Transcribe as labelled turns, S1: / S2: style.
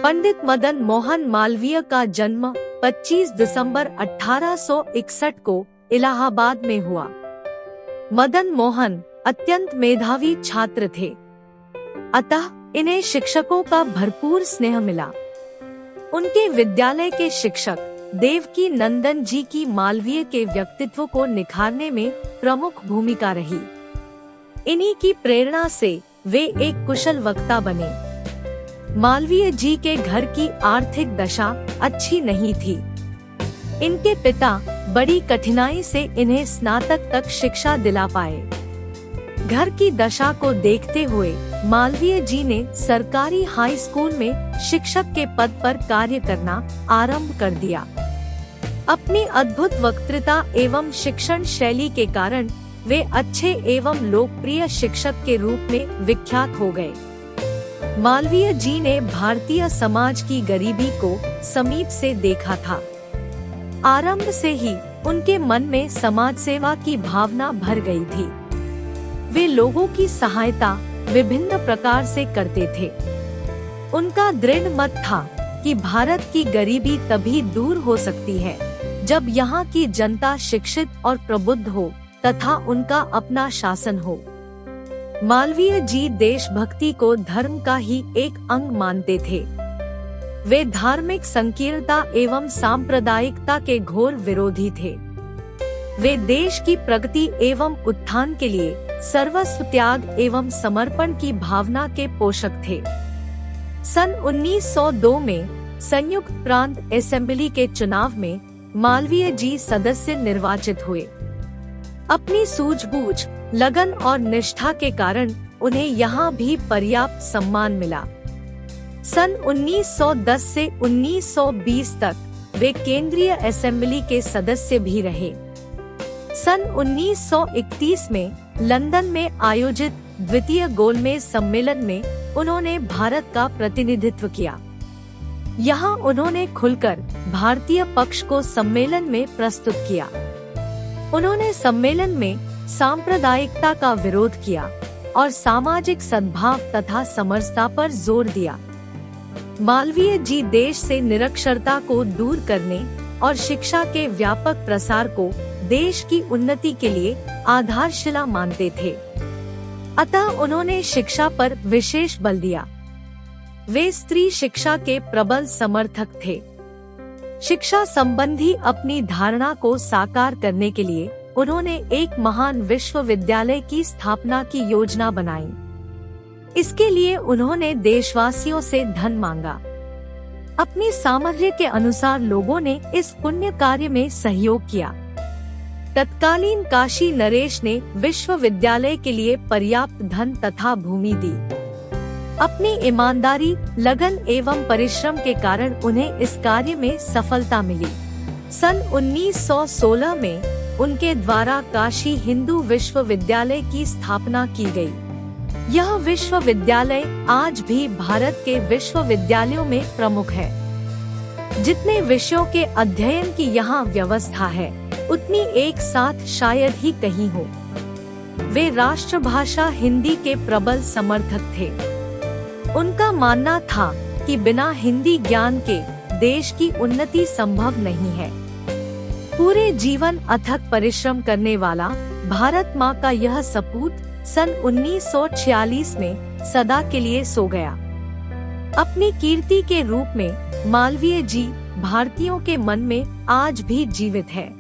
S1: पंडित मदन मोहन मालवीय का जन्म 25 दिसंबर 1861 को इलाहाबाद में हुआ। मदन मोहन अत्यंत मेधावी छात्र थे, अतः इन्हें शिक्षकों का भरपूर स्नेह मिला। उनके विद्यालय के शिक्षक देवकी नंदन जी की मालवीय के व्यक्तित्व को निखारने में प्रमुख भूमिका रही। इन्हीं की प्रेरणा से वे एक कुशल वक्ता बने। मालवीय जी के घर की आर्थिक दशा अच्छी नहीं थी। इनके पिता बड़ी कठिनाई से इन्हें स्नातक तक शिक्षा दिला पाए। घर की दशा को देखते हुए मालवीय जी ने सरकारी हाई स्कूल में शिक्षक के पद पर कार्य करना आरंभ कर दिया। अपनी अद्भुत वक्तृता एवं शिक्षण शैली के कारण वे अच्छे एवं लोकप्रिय शिक्षक के रूप में विख्यात हो गए। मालवीय जी ने भारतीय समाज की गरीबी को समीप से देखा था। आरंभ से ही उनके मन में समाज सेवा की भावना भर गई थी। वे लोगों की सहायता विभिन्न प्रकार से करते थे। उनका दृढ़ मत था कि भारत की गरीबी तभी दूर हो सकती है जब यहाँ की जनता शिक्षित और प्रबुद्ध हो तथा उनका अपना शासन हो। मालवीय जी देशभक्ति को धर्म का ही एक अंग मानते थे। वे धार्मिक संकीर्णता एवं सांप्रदायिकता के घोर विरोधी थे। वे देश की प्रगति एवं उत्थान के लिए सर्वस्व त्याग एवं समर्पण की भावना के पोषक थे। सन 1902 में संयुक्त प्रांत असेंबली के चुनाव में मालवीय जी सदस्य निर्वाचित हुए। अपनी सूझबूझ, लगन और निष्ठा के कारण उन्हें यहाँ भी पर्याप्त सम्मान मिला। सन 1910 से 1920 तक वे केंद्रीय असेंबली के सदस्य भी रहे। सन 1931 में लंदन में आयोजित द्वितीय गोलमेज सम्मेलन में उन्होंने भारत का प्रतिनिधित्व किया। यहाँ उन्होंने खुलकर भारतीय पक्ष को सम्मेलन में प्रस्तुत किया। उन्होंने सम्मेलन में सांप्रदायिकता का विरोध किया और सामाजिक सद्भाव तथा समरसता पर जोर दिया। मालवीय जी देश से निरक्षरता को दूर करने और शिक्षा के व्यापक प्रसार को देश की उन्नति के लिए आधारशिला मानते थे। अतः उन्होंने शिक्षा पर विशेष बल दिया। वे स्त्री शिक्षा के प्रबल समर्थक थे। शिक्षा संबंधी अपनी धारणा को साकार करने के लिए उन्होंने एक महान विश्वविद्यालय की स्थापना की योजना बनाई। इसके लिए उन्होंने देशवासियों से धन मांगा। अपनी सामर्थ्य के अनुसार लोगों ने इस पुण्य कार्य में सहयोग किया। तत्कालीन काशी नरेश ने विश्वविद्यालय के लिए पर्याप्त धन तथा भूमि दी। अपनी ईमानदारी, लगन एवं परिश्रम के कारण उन्हें इस कार्य में सफलता मिली। सन 1916 में उनके द्वारा काशी हिंदू विश्वविद्यालय की स्थापना की गई। यह विश्वविद्यालय आज भी भारत के विश्वविद्यालयों में प्रमुख है। जितने विषयों के अध्ययन की यहाँ व्यवस्था है, उतनी एक साथ शायद ही कहीं हो। वे राष्ट्रभाषा हिंदी के प्रबल समर्थक थे। उनका मानना था कि बिना हिंदी ज्ञान के देश की उन्नति संभव नहीं है। पूरे जीवन अथक परिश्रम करने वाला भारत माँ का यह सपूत सन 1946 में सदा के लिए सो गया। अपनी कीर्ति के रूप में मालवीय जी भारतीयों के मन में आज भी जीवित है।